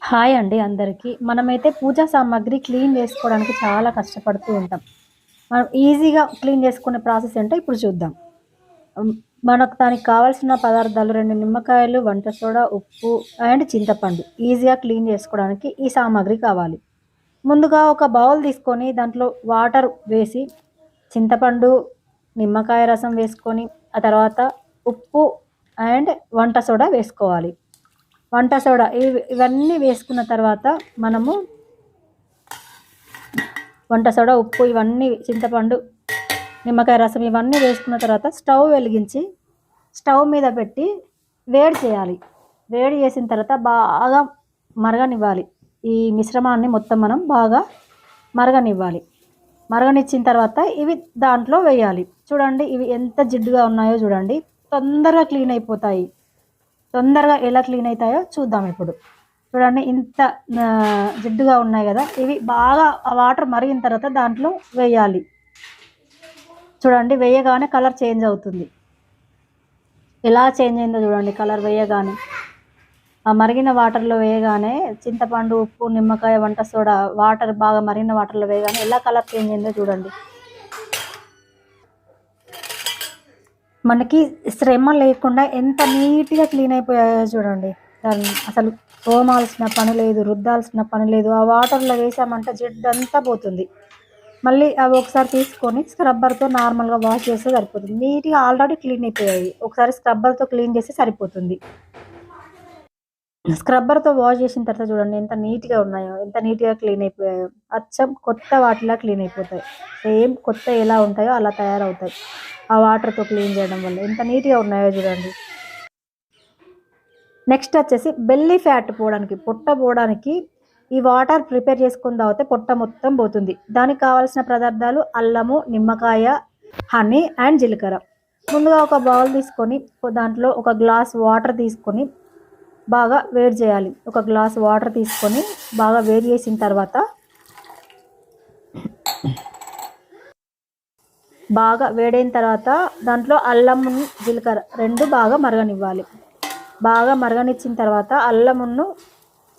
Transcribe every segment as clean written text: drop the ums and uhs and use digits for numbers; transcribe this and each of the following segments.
Hi అండి అందరికీ. మనమైతే పూజా సామాగ్రి క్లీన్ చేసుకోవడానికి చాలా కష్టపడుతూ ఉంటాం. మనం ఈజీగా క్లీన్ చేసుకునే ప్రాసెస్ ఏంటో ఇప్పుడు చూద్దాం. హ్మ్. మనకు దానికి కావాల్సిన పదార్థాలు 2 నిమ్మకాయలు, వంట సోడా, ఉప్పు అండ్ చింతపండు. ఈజీగా క్లీన్ చేసుకోవడానికి ఈ సామాగ్రి కావాలి. ముందుగా ఒక బౌల్ తీసుకొని దాంట్లో వాటర్ వేసి, చింతపండు, నిమ్మకాయ రసం వేసుకొని, ఆ తర్వాత ఉప్పు అండ్ వంట సోడా వేసుకోవాలి. వంట సోడా ఇవన్నీ వేసుకున్న తర్వాత మనము వంట సోడా, ఉప్పు ఇవన్నీ చింతపండు, నిమ్మకాయ రసం ఇవన్నీ వేసుకున్న తర్వాత స్టవ్ వెలిగించి స్టవ్ మీద పెట్టి వేడి చేయాలి. వేడి చేసిన తర్వాత బాగా మరగనివ్వాలి. ఈ మిశ్రమాన్ని మొత్తం మనం బాగా మరగనివ్వాలి. మరగనిచ్చిన తర్వాత ఇవి దాంట్లో వేయాలి. చూడండి ఇవి ఎంత జిడ్డుగా ఉన్నాయో చూడండి. తొందరగా క్లీన్ అయిపోతాయి. తొందరగా ఎలా క్లీన్ అవుతాయో చూద్దాం ఇప్పుడు. చూడండి ఇంత జిడ్డుగా ఉన్నాయి కదా, ఇవి బాగా ఆ వాటర్ మరిగిన తర్వాత దాంట్లో వేయాలి. చూడండి వేయగానే కలర్ చేంజ్ అవుతుంది. ఎలా చేంజ్ అయిందో చూడండి కలర్ వేయగానే. ఆ మరిగిన వాటర్లో వేయగానే చింతపండు, ఉప్పు, నిమ్మకాయ, వంట సోడా వాటర్ బాగా మరిగిన వాటర్లో వేయగానే ఎలా కలర్ చేంజ్ అయిందో చూడండి. మనకి శ్రమ లేకుండా ఎంత నీట్గా క్లీన్ అయిపోయాయో చూడండి. అసలు తోమాల్సిన పని లేదు, రుద్దాల్సిన పని లేదు. ఆ వాటర్లో వేసామంటే జిడ్డంతా పోతుంది. మళ్ళీ అవి ఒకసారి తీసుకొని స్క్రబ్బర్తో నార్మల్గా వాష్ చేస్తే సరిపోతుంది. నీట్గా ఆల్రెడీ క్లీన్ అయిపోయాయి. ఒకసారి స్క్రబ్బర్తో క్లీన్ చేస్తే సరిపోతుంది. స్క్రబ్బర్తో వాష్ చేసిన తర్వాత చూడండి ఎంత నీట్గా ఉన్నాయో, ఎంత నీట్గా క్లీన్ అయిపోయాయో. అచ్చం కొత్త వాటిలా క్లీన్ అయిపోతాయి. సేమ్ కొత్త ఎలా ఉంటాయో అలా తయారవుతాయి ఆ వాటర్తో క్లీన్ చేయడం వల్ల. ఎంత నీట్గా ఉన్నాయో చూడండి. నెక్స్ట్ వచ్చేసి బెల్లీ ఫ్యాట్ పోవడానికి, పొట్ట పోవడానికి ఈ వాటర్ ప్రిపేర్ చేసుకుని తాగితే పొట్ట మొత్తం పోతుంది. దానికి కావాల్సిన పదార్థాలు అల్లము, నిమ్మకాయ, హనీ అండ్ జీలకర్ర. ముందుగా ఒక బౌల్ తీసుకొని దాంట్లో ఒక గ్లాస్ వాటర్ తీసుకొని బాగా వేడి చేయాలి. ఒక గ్లాస్ వాటర్ తీసుకొని బాగా వేడి చేసిన తర్వాత బాగా వేడైన తర్వాత దాంట్లో అల్లము, జీలకర్ర 2 బాగా మరగనివ్వాలి. బాగా మరగనిచ్చిన తర్వాత అల్లమును,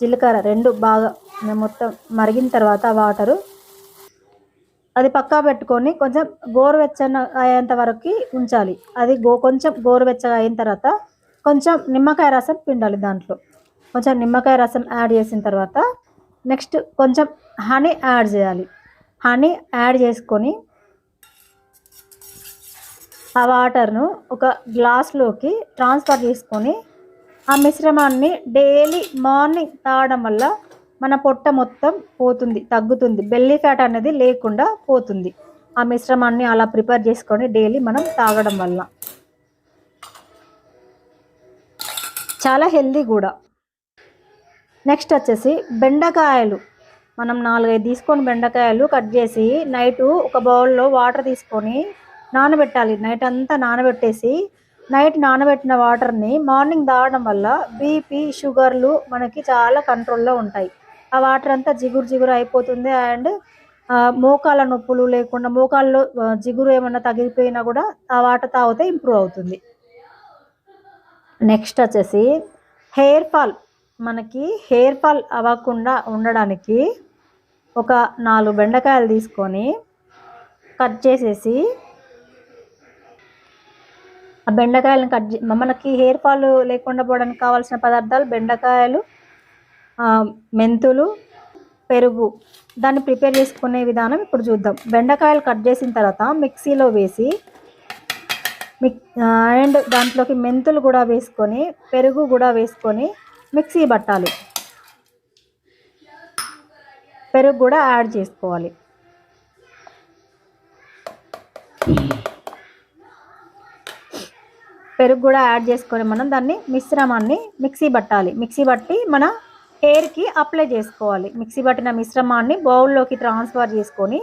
జీలకర్ర 2 బాగా మొత్తం మరిగిన తర్వాత వాటరు అది పక్కా పెట్టుకొని కొంచెం గోరువెచ్చగా అయ్యేంత వరకు ఉంచాలి. అది కొంచెం గోరువెచ్చగా అయిన తర్వాత కొంచెం నిమ్మకాయ రసం పిండాలి. దాంట్లో కొంచెం నిమ్మకాయ రసం యాడ్ చేసిన తర్వాత నెక్స్ట్ కొంచెం హనీ యాడ్ చేయాలి. హనీ యాడ్ చేసుకొని ఆ వాటర్ను ఒక గ్లాస్లోకి ట్రాన్స్ఫర్ చేసుకొని ఆ మిశ్రమాన్ని డైలీ మార్నింగ్ తాగడం వల్ల మన పొట్ట మొత్తం పోతుంది, తగ్గుతుంది. బెల్లీ ఫ్యాట్ అనేది లేకుండా పోతుంది. ఆ మిశ్రమాన్ని అలా ప్రిపేర్ చేసుకొని డైలీ మనం తాగడం వల్ల చాలా హెల్దీ కూడా. నెక్స్ట్ వచ్చేసి బెండకాయలు. మనం 4-5 తీసుకొని బెండకాయలు కట్ చేసి నైటు ఒక బౌల్లో వాటర్ తీసుకొని నానబెట్టాలి. నైట్ అంతా నానబెట్టేసి నైట్ నానబెట్టిన వాటర్ని మార్నింగ్ తాగడం వల్ల బీపీ, షుగర్లు మనకి చాలా కంట్రోల్లో ఉంటాయి. ఆ వాటర్ అంతా జిగురు అయిపోతుంది. అండ్ మోకాళ్ళ నొప్పులు లేకుండా, మోకాల్లో జిగురు ఏమన్నా తగిలిపోయినా కూడా ఆ వాటర్ తాగితే ఇంప్రూవ్ అవుతుంది. నెక్స్ట్ వచ్చేసి మనకి హెయిర్ ఫాల్ అవ్వకుండా ఉండడానికి ఒక 4 బెండకాయలు తీసుకొని కట్ చేసేసి ఆ బెండకాయలను మనకి హెయిర్ ఫాల్ లేకుండా పోవడానికి కావాల్సిన పదార్థాలు బెండకాయలు, మెంతులు, పెరుగు. దాన్ని ప్రిపేర్ చేసుకునే విధానం ఇప్పుడు చూద్దాం. బెండకాయలు కట్ చేసిన తర్వాత మిక్సీలో వేసి అండ్ దాంట్లోకి మెంతులు కూడా వేసుకొని, పెరుగు కూడా వేసుకొని మిక్సీ పట్టాలి. పెరుగు కూడా యాడ్ చేసుకోవాలి. పెరుగు కూడా యాడ్ చేసుకొని మనం దాన్ని మిశ్రమాన్ని మిక్సీ పట్టాలి. మిక్సీ పట్టి మన హెయిర్కి అప్లై చేసుకోవాలి. మిక్సీ పట్టిన మిశ్రమాన్ని బౌల్లోకి ట్రాన్స్ఫర్ చేసుకొని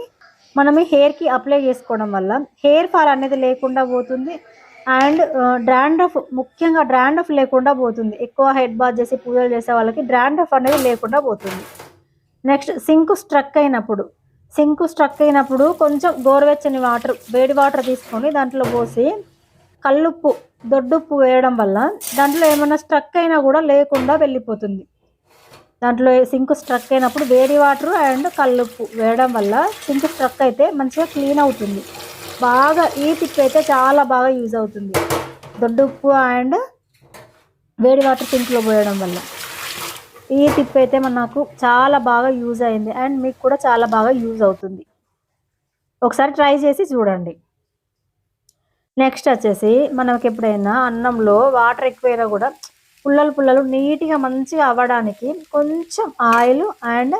మనం హెయిర్కి అప్లై చేసుకోవడం వల్ల హెయిర్ ఫాల్ అనేది లేకుండా పోతుంది. అండ్ ముఖ్యంగా డ్రాండ్రఫ్ లేకుండా పోతుంది. ఎక్కువ హెడ్ బాత్ చేసి పూజలు చేసే వాళ్ళకి డ్రాండ్రఫ్ అనేది లేకుండా పోతుంది. నెక్స్ట్ సింకు స్ట్రక్ అయినప్పుడు కొంచెం గోరువెచ్చని వాటర్, వేడి వాటర్ తీసుకొని దాంట్లో పోసి కల్లుప్పు, దొడ్డుప్పు వేయడం వల్ల దాంట్లో ఏమైనా స్ట్రక్ అయినా కూడా లేకుండా వెళ్ళిపోతుంది. దాంట్లో సింక్ స్ట్రక్ అయినప్పుడు వేడి వాటర్ అండ్ కల్లుప్పు వేయడం వల్ల సింక్ స్ట్రక్ అయితే మంచిగా క్లీన్ అవుతుంది. బాగా ఈ టిప్ అయితే చాలా బాగా యూజ్ అవుతుంది. దొడ్డుప్పు అండ్ వేడి వాటర్ సింక్లో పోయడం వల్ల ఈ టిప్ అయితే నాకు చాలా బాగా యూజ్ అయింది అండ్ మీకు కూడా చాలా బాగా యూజ్ అవుతుంది. ఒకసారి ట్రై చేసి చూడండి. నెక్స్ట్ వచ్చేసి మనకి ఎప్పుడైనా అన్నంలో వాటర్ ఎక్కువైనా కూడా పుల్లలు నీట్గా మంచిగా అవ్వడానికి కొంచెం ఆయిల్ అండ్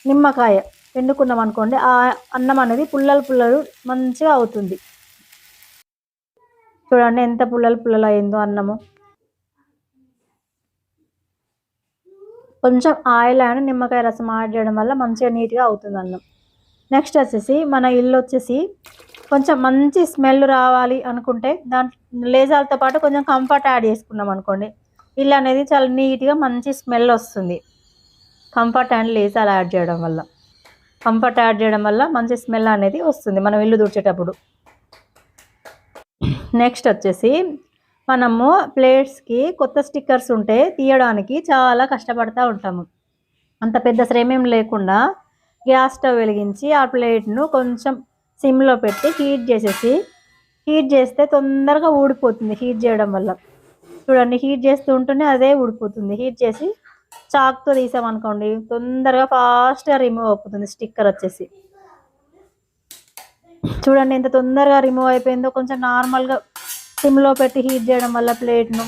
నిమ్మకాయ పిండుకున్నాం అనుకోండి, ఆ అన్నం అనేది పుల్లలు మంచిగా అవుతుంది. చూడండి ఎంత పుల్లలు అయిందో అన్నము. కొంచెం ఆయిల్ అండ్ నిమ్మకాయ రసం యాడ్ చేయడం వల్ల మంచిగా నీట్గా అవుతుంది అన్నం. నెక్స్ట్ వచ్చేసి మన ఇల్లు వచ్చేసి కొంచెం మంచి స్మెల్ రావాలి అనుకుంటే దాంట్లో లేజాలతో పాటు కొంచెం కంఫర్ట్ యాడ్ చేసుకున్నాం అనుకోండి, ఇల్లు అనేది చాలా నీట్గా మంచి స్మెల్ వస్తుంది. కంఫర్ట్ అండ్ లేజాలు యాడ్ చేయడం వల్ల మంచి స్మెల్ అనేది వస్తుంది మనం ఇల్లు తుడిచేటప్పుడు. నెక్స్ట్ వచ్చేసి మనము ప్లేట్స్కి కొత్త స్టిక్కర్స్ ఉంటే తీయడానికి చాలా కష్టపడుతూ ఉంటాము. అంత పెద్ద శ్రమేం లేకుండా గ్యాస్ స్టవ్ వెలిగించి ఆ ప్లేట్ను కొంచెం సిమ్లో పెట్టి హీట్ చేస్తే తొందరగా ఊడిపోతుంది. హీట్ చేయడం వల్ల చూడండి, హీట్ చేస్తూ ఉంటేనే అదే ఊడిపోతుంది. హీట్ చేసి చాక్తో తీసామనుకోండి తొందరగా ఫాస్ట్గా రిమూవ్ అయిపోతుంది స్టిక్కర్ వచ్చేసి. చూడండి ఎంత తొందరగా రిమూవ్ అయిపోయిందో. కొంచెం నార్మల్గా సిమ్లో పెట్టి హీట్ చేయడం వల్ల ప్లేట్ను,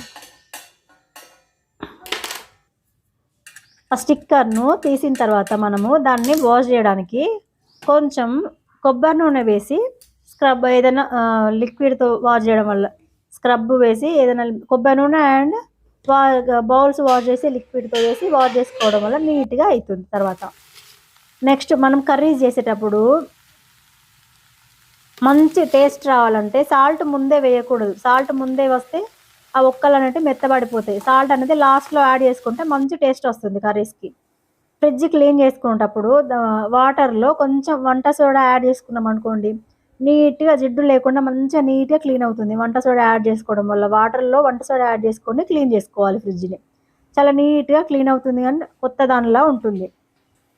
ఆ స్టిక్కర్ను తీసిన తర్వాత మనము దాన్ని వాష్ చేయడానికి కొంచెం కొబ్బరి నూనె వేసి స్క్రబ్ ఏదైనా లిక్విడ్తో వాష్ చేయడం వల్ల స్క్రబ్ వేసి ఏదైనా కొబ్బరి నూనె అండ్ బౌల్స్ వాష్ చేసి లిక్విడ్తో వేసి వాష్ చేసుకోవడం వల్ల నీట్గా అవుతుంది. తర్వాత నెక్స్ట్ మనం కర్రీస్ చేసేటప్పుడు మంచి టేస్ట్ రావాలంటే సాల్ట్ ముందే వేయకూడదు. సాల్ట్ ముందే వస్తే ఆ ఒక్కలు అనేవి మెత్తబడిపోతాయి. సాల్ట్ అనేది లాస్ట్లో యాడ్ చేసుకుంటే మంచి టేస్ట్ వస్తుంది కర్రీస్కి. ఫ్రిడ్జ్ క్లీన్ చేసుకునేటప్పుడు వాటర్లో కొంచెం వంట సోడా యాడ్ చేసుకున్నాం అనుకోండి, నీట్గా జిడ్డు లేకుండా మంచిగా నీట్గా క్లీన్ అవుతుంది. వంట సోడా యాడ్ చేసుకోవడం వల్ల వాటర్లో వంట సోడా యాడ్ చేసుకొని క్లీన్ చేసుకోవాలి ఫ్రిడ్జ్ని. చాలా నీట్గా క్లీన్ అవుతుంది కానీ కొత్త దానిలా ఉంటుంది.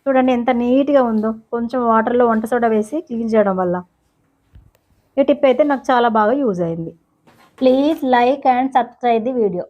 చూడండి ఎంత నీట్గా ఉందో కొంచెం వాటర్లో వంట సోడా వేసి క్లీన్ చేయడం వల్ల. ఈ టిప్ అయితే నాకు చాలా బాగా యూజ్ అయింది. Please like and subscribe the video.